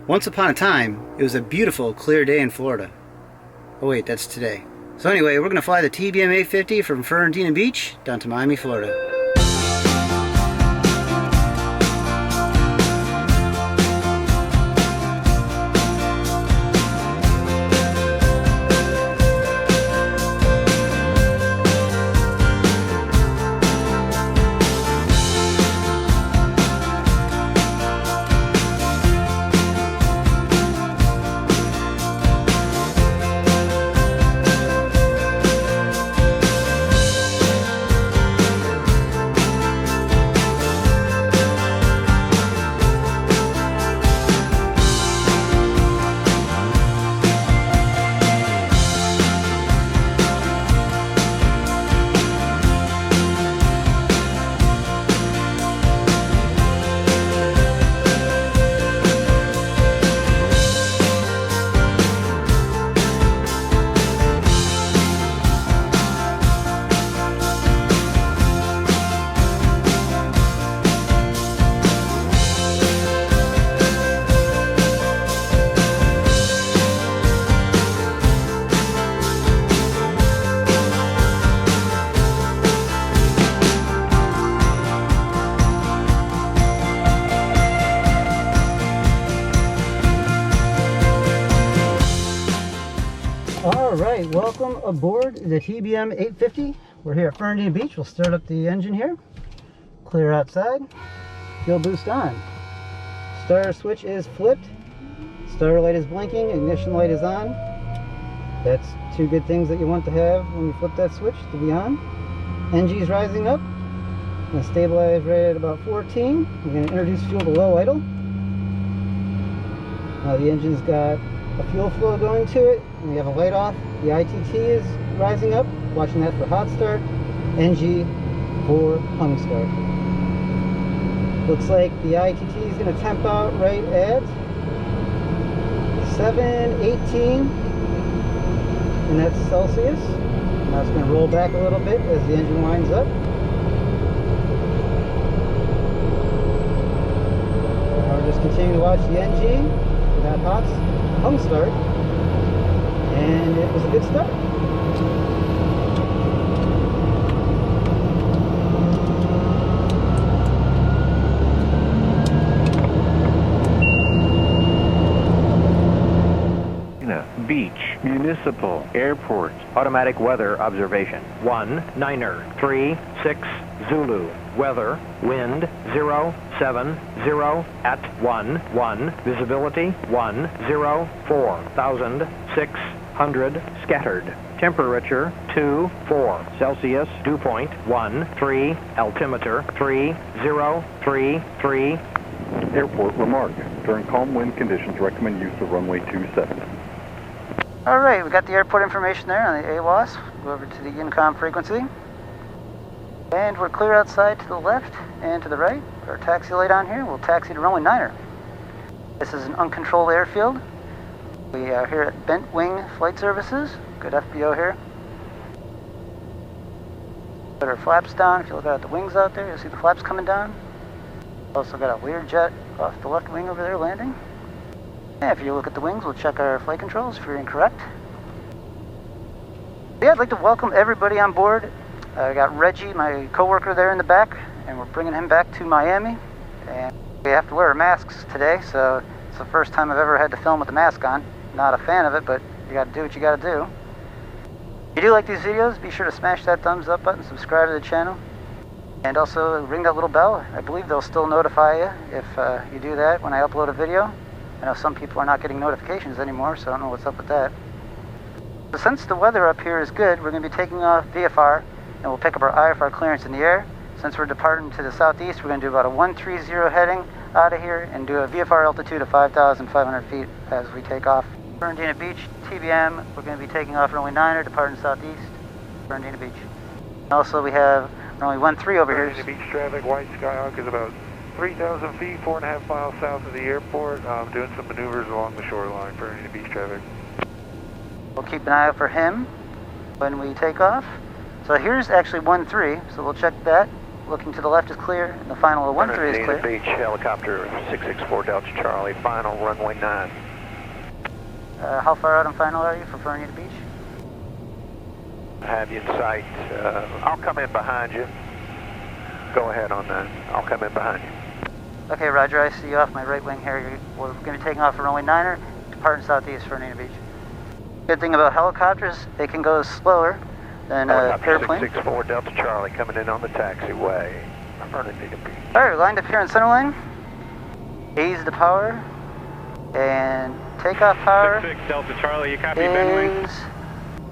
Once upon a time, it was a beautiful, clear day in Florida. Oh wait, that's today. So anyway, we're going to fly the TBM850 from Fernandina Beach down to Miami, Florida. Alright, welcome aboard the TBM850. We're here at Fernandina Beach. We'll start up the engine here. Clear outside. Fuel boost on. Starter switch is flipped. Starter light is blinking. Ignition light is on. That's two good things that you want to have when you flip that switch to be on. NG is rising up. I'm going to stabilize right at about 14. We're going to introduce fuel to low idle. Now the engine's got a fuel flow going to it, and we have a light off. The ITT is rising up, watching that for hot start. NG for hung start. Looks like the ITT is going to temp out right at 718, and that's Celsius. Now it's going to roll back a little bit as the engine winds up. Now we're just continuing to watch the NG. That hops, hung start, and it was a good start. Beach, municipal, airport, automatic weather observation. 19er, 36 Zulu. Weather, wind 070 at 11. Visibility 104,600 scattered. Temperature 24 Celsius, dew point 13, altimeter 3033. Airport remark. During calm wind conditions, recommend use of runway 27. Alright, we got the airport information there on the AWAS. Go over to the INCOM frequency. And we're clear outside to the left and to the right. Our taxi light on here. We'll taxi to runway 9er. This is an uncontrolled airfield. We are here at Bent Wing Flight Services. Good FBO here. Put our flaps down. If you look out at the wings out there, you'll see the flaps coming down. Also got a Learjet off the left wing over there landing. And if you look at the wings, we'll check our flight controls if you're incorrect. Yeah, I'd like to welcome everybody on board. I got Reggie, my coworker, there in the back, and we're bringing him back to Miami. And we have to wear our masks today, so it's the first time I've ever had to film with a mask on. Not a fan of it, but you gotta do what you gotta do. If you do like these videos, be sure to smash that thumbs up button, subscribe to the channel, and also ring that little bell. I believe they'll still notify you if you do that when I upload a video. I know some people are not getting notifications anymore, so I don't know what's up with that. So since the weather up here is good, we're going to be taking off VFR, and we'll pick up our IFR clearance in the air. Since we're departing to the southeast, we're going to do about a 130 heading out of here and do a VFR altitude of 5,500 feet as we take off. Fernandina Beach, TBM, we're going to be taking off runway 9er, departing southeast, Fernandina Beach. Also we have runway 13 over here. Fernandina Beach traffic, White Skyhawk is about 3,000 feet, 4.5 miles south of the airport. Doing some maneuvers along the shoreline for any beach traffic. We'll keep an eye out for him when we take off. So here's actually 1-3, so we'll check that. looking to the left is clear, and the final of 13 is clear. Beach, helicopter 664 Delta Charlie, final runway 9. How far out on final are you for Fernandina Beach? I have you in sight. I'll come in behind you. Go ahead on that. I'll come in behind you. Okay, Roger, I see you off my right wing here. We're going to be taking off for runway 9er, departing southeast for Fernandina Beach. Good thing about helicopters, they can go slower than airplane. 664 Delta Charlie coming in on the taxiway. Fernandina Beach. Alright, lined up here in center line. Ease the power. And takeoff power 66 Delta Charlie, you copy, Benwing? is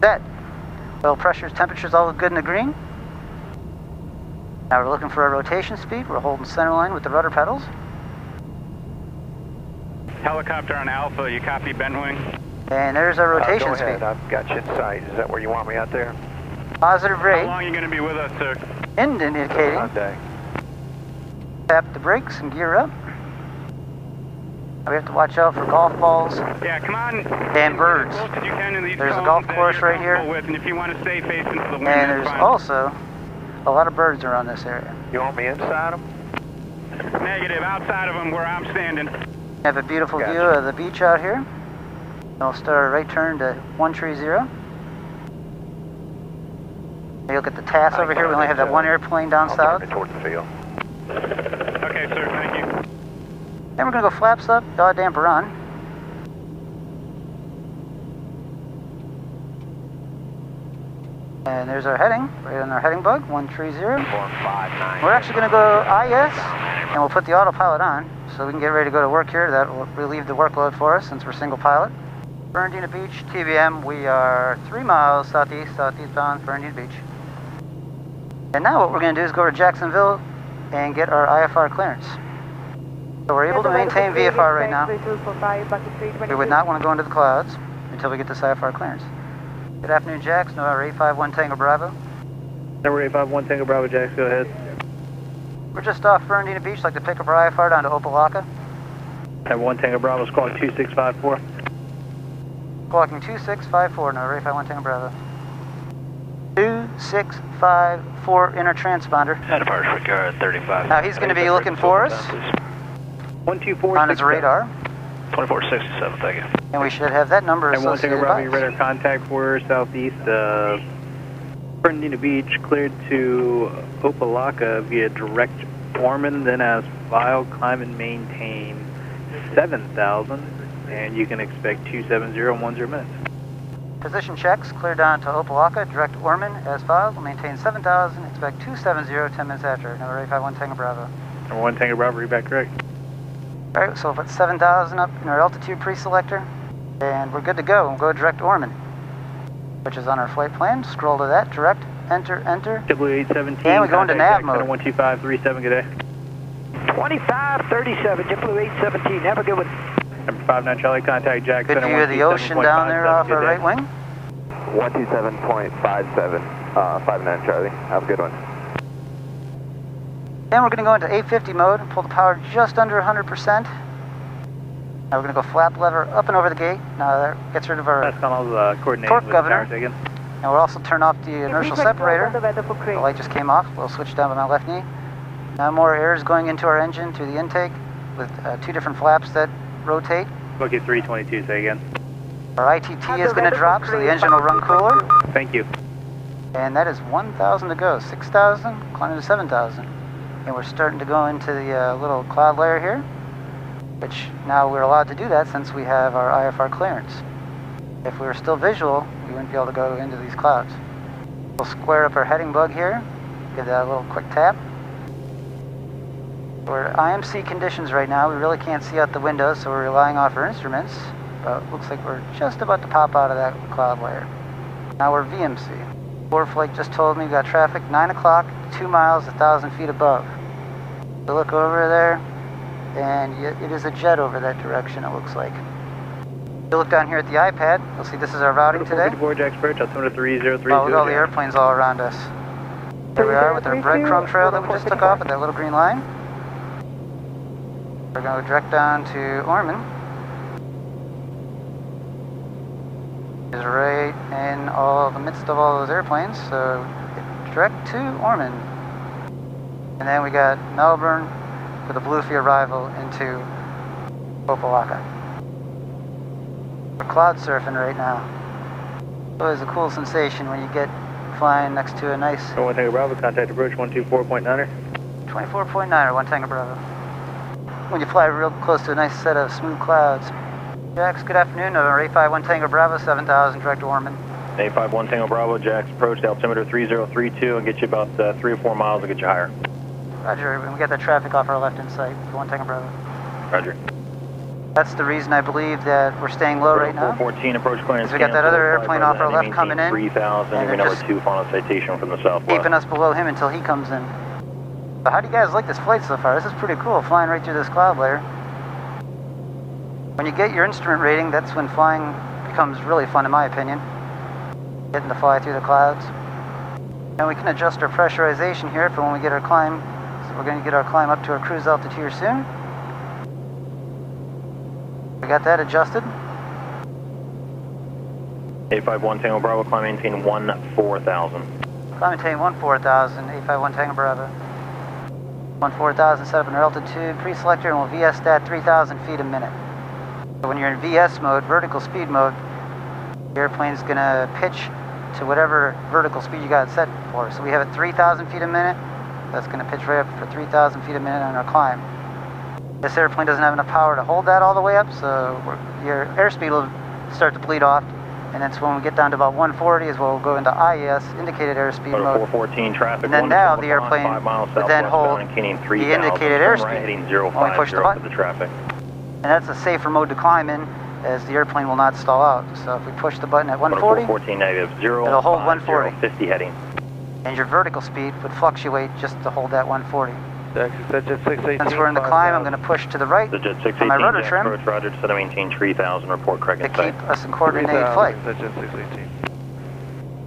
set. Oil pressures, temperatures all look good in the green. Now we're looking for our rotation speed. We're holding center line with the rudder pedals. Helicopter on Alpha, you copy, Benwing? And there's our rotation go ahead. speed. I've got you in sight. Is that where you want me out there? Positive How rate. long are you going to be with us, sir? Indicating. Sunday. Tap the brakes and gear up. We have to watch out for golf balls Yeah, come on. and birds. There's a golf course right here. And if you want to stay facing to the wind, And that's there's fine. also a lot of birds around this area. You want me inside them? Negative, outside of them where I'm standing. We have a beautiful Gotcha. view of the beach out here. And we'll start our right turn to 130. You look at the TAS over here. We only have that one airplane down I'll south. turn it towards the field. Okay, sir, thank you. Then we're going to go flaps up, yaw damper on. And there's our heading, right on our heading bug, 130. 459. We're actually going to go IS, and we'll put the autopilot on, so we can get ready to go to work here. That will relieve the workload for us, since we're single pilot. Fernandina Beach, TBM, we are 3 miles southeast bound, Fernandina Beach. And now what we're going to do is go to Jacksonville and get our IFR clearance. So we're able to maintain VFR right now. We would not want to go into the clouds until we get this IFR clearance. Good afternoon, Jax. November 851 Tango Bravo. Number 851 Tango Bravo, Jax, go ahead. We're just off Fernandina Beach, like to pick up our IFR down to Opelika. Have 1 Tango Bravo, squawk 2654. Squawking 2654, November 851 Tango Bravo. 2654 inner transponder. First regard 35. Now he's going to be looking for us 124 on his radar, 2467, thank you. and we should have that number Have 1 Tango associated Bravo, by your us. radar contact for southeast Fernandina Beach, cleared to Opelika via direct Ormond, then as file, climb and maintain 7,000, and you can expect 270 in 10 minutes. Position checks, clear down to Opelika, direct Ormond as filed. We'll maintain 7,000, expect 270 10 minutes after. Number 851 Tango Bravo. Number 1 Tango Bravo, read back correct. Alright, so we'll put 7,000 up in our altitude pre-selector, and we're good to go. We'll go direct Ormond, which is on our flight plan. Scroll to that, direct, enter, enter. JetBlue 817, And we go into nav mode. 12537, good day. 2537, JetBlue 817, have a good one. Number 59 Charlie, contact Jack. Good view of the ocean down there off our right wing. 127.57, 59 Charlie. Have a good one. Then we're going to go into 850 mode and pull the power just under 100%. Now we're going to go flap lever up and over the gate. Now that gets rid of our That's on all the coordinating torque with governor. the tower taken. And we'll also turn off the inertial separator. The The light just came off. We'll switch down by my left knee. Now more air is going into our engine through the intake with 2 different flaps that rotate. Book it 322, say again. Our ITT is going to drop, so the engine will run cooler. Thank you. And that is 1,000 to go. 6,000, climbing to 7,000. And we're starting to go into the little cloud layer here, which now we're allowed to do that since we have our IFR clearance. If we were still visual, we wouldn't be able to go into these clouds. We'll square up our heading bug here, give that a little quick tap. We're at IMC conditions right now. We really can't see out the windows, so we're relying off our instruments. But it looks like we're just about to pop out of that cloud layer. Now we're VMC. Board flight just told me we got traffic 9 o'clock, 2 miles, 1,000 feet above. So look over there, and it is a jet over that direction, it looks like. If you look down here at the iPad, you'll see this is our routing today. Board Jack's Perch, altimeter 3030. Oh, look at all the airplanes all around us. There we are with our breadcrumb trail that we just took off at that little green line. We're going to go direct down to Ormond. Is right in the midst of all those airplanes, so direct to Ormond. And then we got Melbourne with a Bluefy arrival into Opelika. We're cloud surfing right now. Always a cool sensation when you get flying next to a nice... 1 Tango Bravo, contact approach 124.9er. 24.9er, 1 Tango Bravo. When you fly real close to a nice set of smooth clouds. Jax, good afternoon. November 851 Tango Bravo, 7000, direct to Ormond. 851 Tango Bravo, Jax, approach to altimeter 3032 and get you about 3 or 4 miles to get you higher. Roger, we get that traffic off our left in sight, 1 Tango Bravo. Roger. That's the reason I believe that we're staying low right now. 414, approach clearance. We got that other airplane off our left coming in. 3000, and number 2, final citation from the southwest. Keeping us below him until he comes in. But how do you guys like this flight so far? This is pretty cool, flying right through this cloud layer. When you get your instrument rating, that's when flying becomes really fun in my opinion. Getting to fly through the clouds. And we can adjust our pressurization here for when we get our climb. So we're going to get our climb up to our cruise altitude here soon. We got that adjusted. 851 Tango Bravo, climb maintain 14000. Climb maintain 14000, 851 Tango Bravo. 14000, set up in our altitude pre-selector, and we'll VS stat 3000 feet a minute. So when you're in VS mode, vertical speed mode, the airplane's going to pitch to whatever vertical speed you got it set for. So we have it 3000 feet a minute. That's going to pitch right up for 3000 feet a minute on our climb. This airplane doesn't have enough power to hold that all the way up, so your airspeed will start to bleed off. And that's when we get down to about 140 is when we'll go into IES, indicated airspeed mode. 414 traffic. And then now the airplane would then hold the indicated airspeed when we push the button. And that's a safer mode to climb in, as the airplane will not stall out. So if we push the button at 140, it'll hold 140. 50 heading. And your vertical speed would fluctuate just to hold that 140. Since we're in the climb, I'm going to push to the right on my rudder trim approach, Roger, set to maintain 3000, report correct to in sight. keep us in coordinated flight.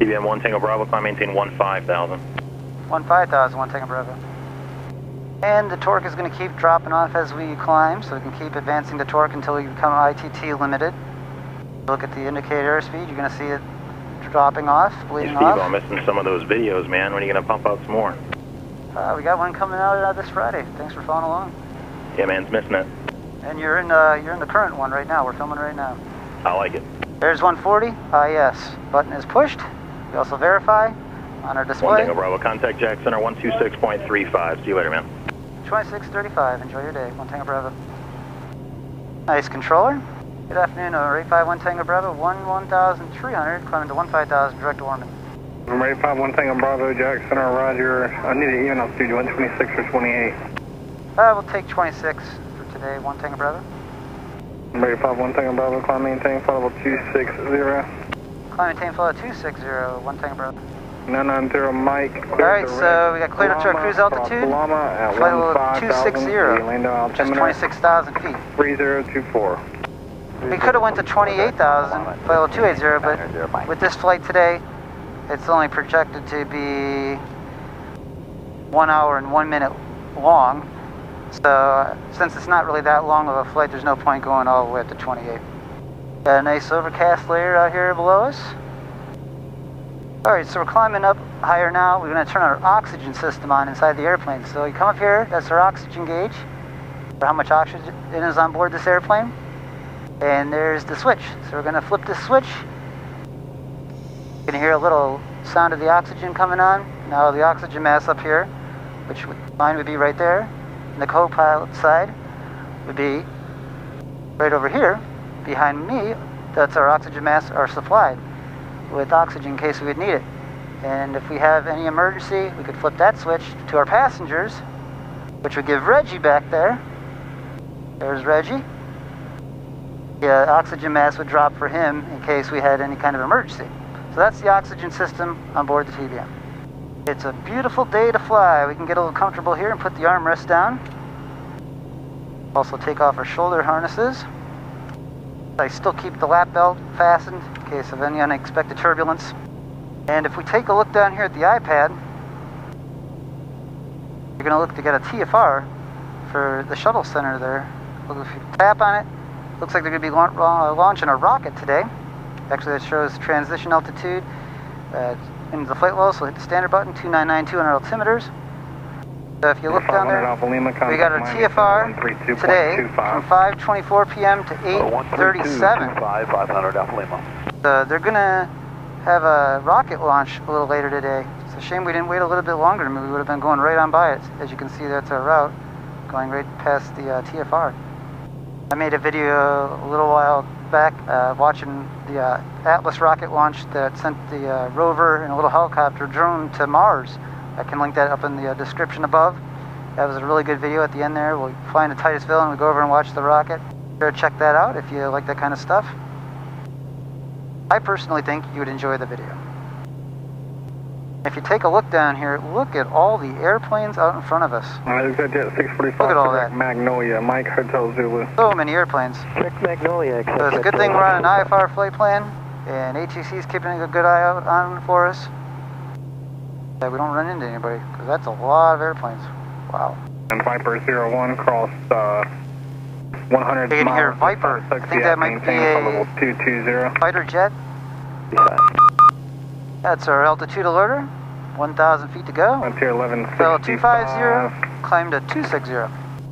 TBM1 Tango Bravo, climb maintain 15000. 15000, 1 Tango Bravo. And the torque is going to keep dropping off as we climb, so we can keep advancing the torque until we become ITT limited. Look at the indicator airspeed, you're going to see it dropping off, bleeding off. I'm missing some of those videos, man. When are you going to pump out some more? We got one coming out this Friday. Thanks for following along. Yeah, man's missing it. And you're in the current one right now. We're filming right now. I like it. There's 140. IS. Button is pushed. We also verify on our display. 1 Tango Bravo, contact Jack Center 126.35. See you later, man. 2635. Enjoy your day. 1 Tango Bravo. Nice controller. Good afternoon. 851 Tango Bravo. 11,300. Climbing to 15,000. Direct to Ormond. Number 851 Tango Bravo, Jack Center, Roger. I need to even altitude 126 or 28. We'll take 26 for today, 1 Tango Bravo. Number 851 Tango Bravo, climb maintain, flight level 260. Climb maintain, flight level 260, 1 Tango Bravo. 990 Mike. Alright, so we got cleared up to our cruise altitude. Flight level 260, just 26,000 feet. 3024. We could have went to 28,000, flight level 280, but with this flight today, it's only projected to be 1 hour and 1 minute long. So since it's not really that long of a flight, there's no point going all the way up to 28. Got a nice overcast layer out here below us. Alright, so we're climbing up higher now. We're going to turn our oxygen system on inside the airplane. So you come up here, that's our oxygen gauge for how much oxygen is on board this airplane. And there's the switch. So we're going to flip this switch. You can hear a little sound of the oxygen coming on. Now the oxygen mask up here, which mine would be right there, and the co-pilot side would be right over here. Behind me, that's our oxygen masks are supplied with oxygen in case we would need it. And if we have any emergency, we could flip that switch to our passengers, which would give Reggie back there. There's Reggie. The oxygen mask would drop for him in case we had any kind of emergency. So that's the oxygen system on board the TBM. It's a beautiful day to fly. We can get a little comfortable here and put the armrest down. Also take off our shoulder harnesses. I still keep the lap belt fastened in case of any unexpected turbulence. And if we take a look down here at the iPad, you're going to look to get a TFR for the shuttle center there. Look, if you tap on it, looks like they're going to be launching a rocket today. Actually, that shows transition altitude into the flight level, so hit the standard button, 2992 on our altimeters. So if you look down there, we got our TFR today from 5:24 p.m. to 8:37. 500 Alpha Lima. So they're gonna have a rocket launch a little later today. It's a shame we didn't wait a little bit longer. We would have been going right on by it. As you can see, that's our route, going right past the TFR. I made a video a little while back watching the Atlas rocket launch that sent the rover and a little helicopter drone to Mars. I can link that up in the description above. That was a really good video at the end there. We'll fly into Titusville and we go over and watch the rocket. Sure, check that out if you like that kind of stuff. I personally think you would enjoy the video. If you take a look down here, look at all the airplanes out in front of us. Look Look at all that. Magnolia, Mike Hotel Zulu. So many airplanes. Check Magnolia. So it's a good thing we're on an IFR flight plan, and ATC is keeping a good eye out on for us. That we don't run into anybody, because that's a lot of airplanes. Wow. And Viper 01 crossed 100 You can hear miles. Viper. I think that might be a 220. fighter jet. That's our altitude alerter. 1,000 feet to go. Frontier 1165. Fell 250, climbed to 260.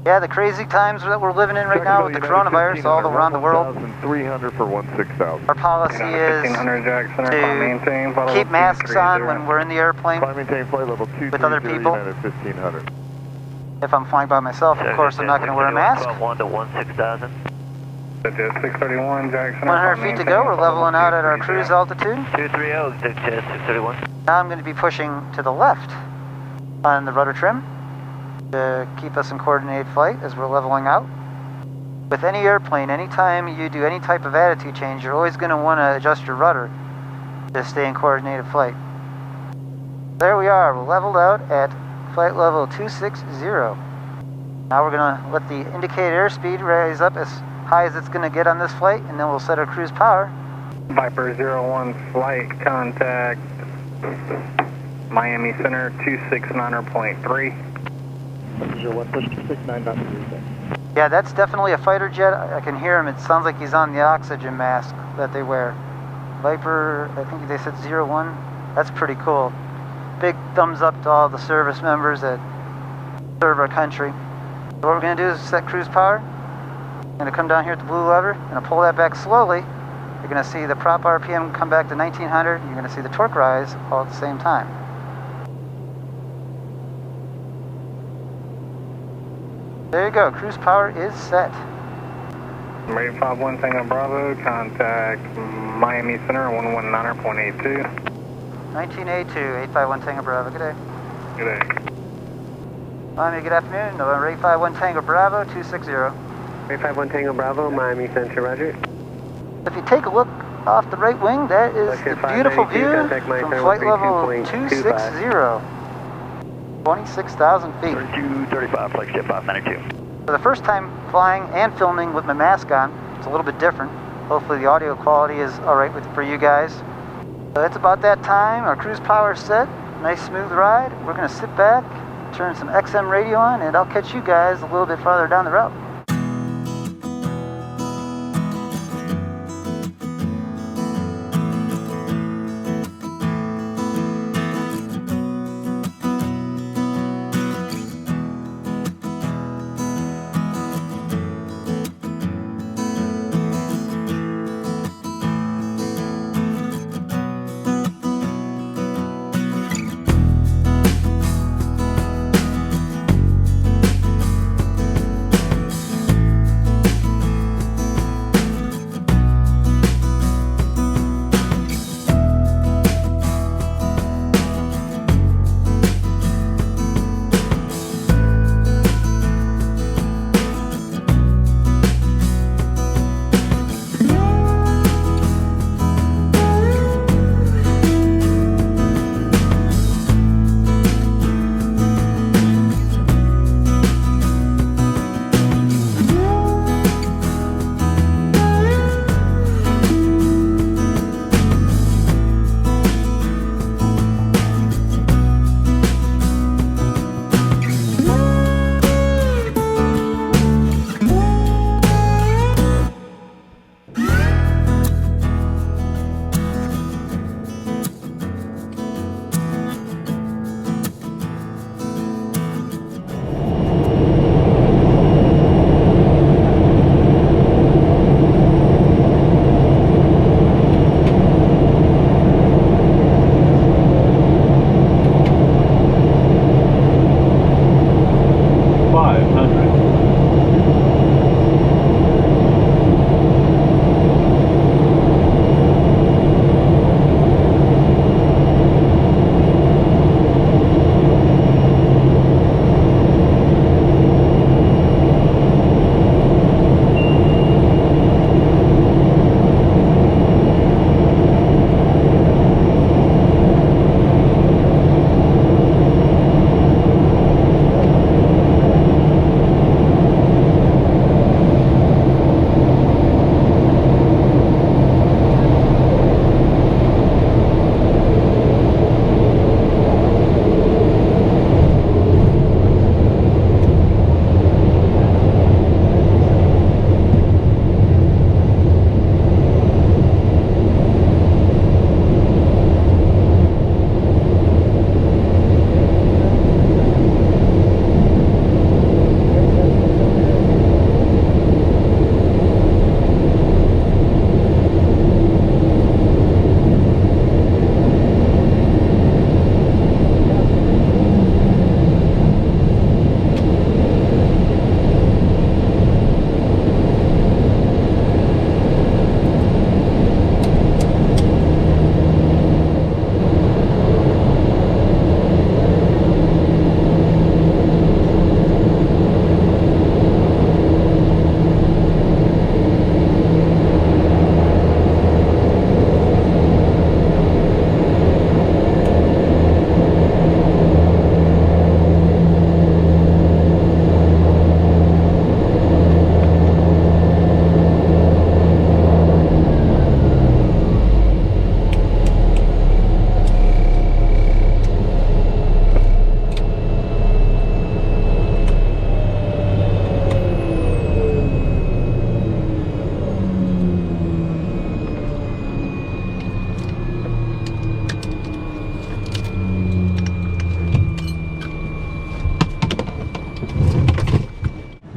Yeah, the crazy times that we're living in right now with the coronavirus all around the world. 1,300 for 16,000. Our policy is to keep masks on when we're in the airplane Maintain flight level 230 with other people. 1,500. If I'm flying by myself, of course, I'm not going to wear a mask. 1 to 16,000. 631 Jackson. 100 feet to go. We're leveling out at our cruise altitude. 230, 631. Now I'm going to be pushing to the left on the rudder trim to keep us in coordinated flight as we're leveling out. With any airplane, anytime you do any type of attitude change, you're always going to want to adjust your rudder to stay in coordinated flight. There we are. We're leveled out at flight level 260. Now we're going to let the indicated airspeed raise up as high as it's going to get on this flight, and then we'll set our cruise power. Viper 01 flight contact Miami Center 269.3. Yeah, that's definitely a fighter jet. I can hear him. It sounds like he's on the oxygen mask that they wear. Viper, I think they said 01. That's pretty cool. Big thumbs up to all the service members that serve our country. So what we're going to do is set cruise power. I'm going to come down here at the blue lever. I'm going to pull that back slowly. You're going to see the prop RPM come back to 1900. You're going to see the torque rise all at the same time. There you go. Cruise power is set. Rate 51 Tango Bravo, contact Miami Center 119.82. 1982, 851 Tango Bravo. Good day. Good day. Miami, good afternoon. November 851 Tango Bravo, 260. 851 Tango Bravo, Miami Center, roger. If you take a look off the right wing, that is the beautiful view from flight level 260. 26,000 feet. 3235, flagship 592. For the first time flying and filming with my mask on, it's a little bit different. Hopefully the audio quality is alright for you guys. So it's about that time. Our cruise power is set. Nice smooth ride. We're going to sit back, turn some XM radio on, and I'll catch you guys a little bit farther down the route.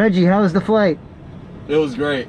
Reggie, how was the flight? It was great.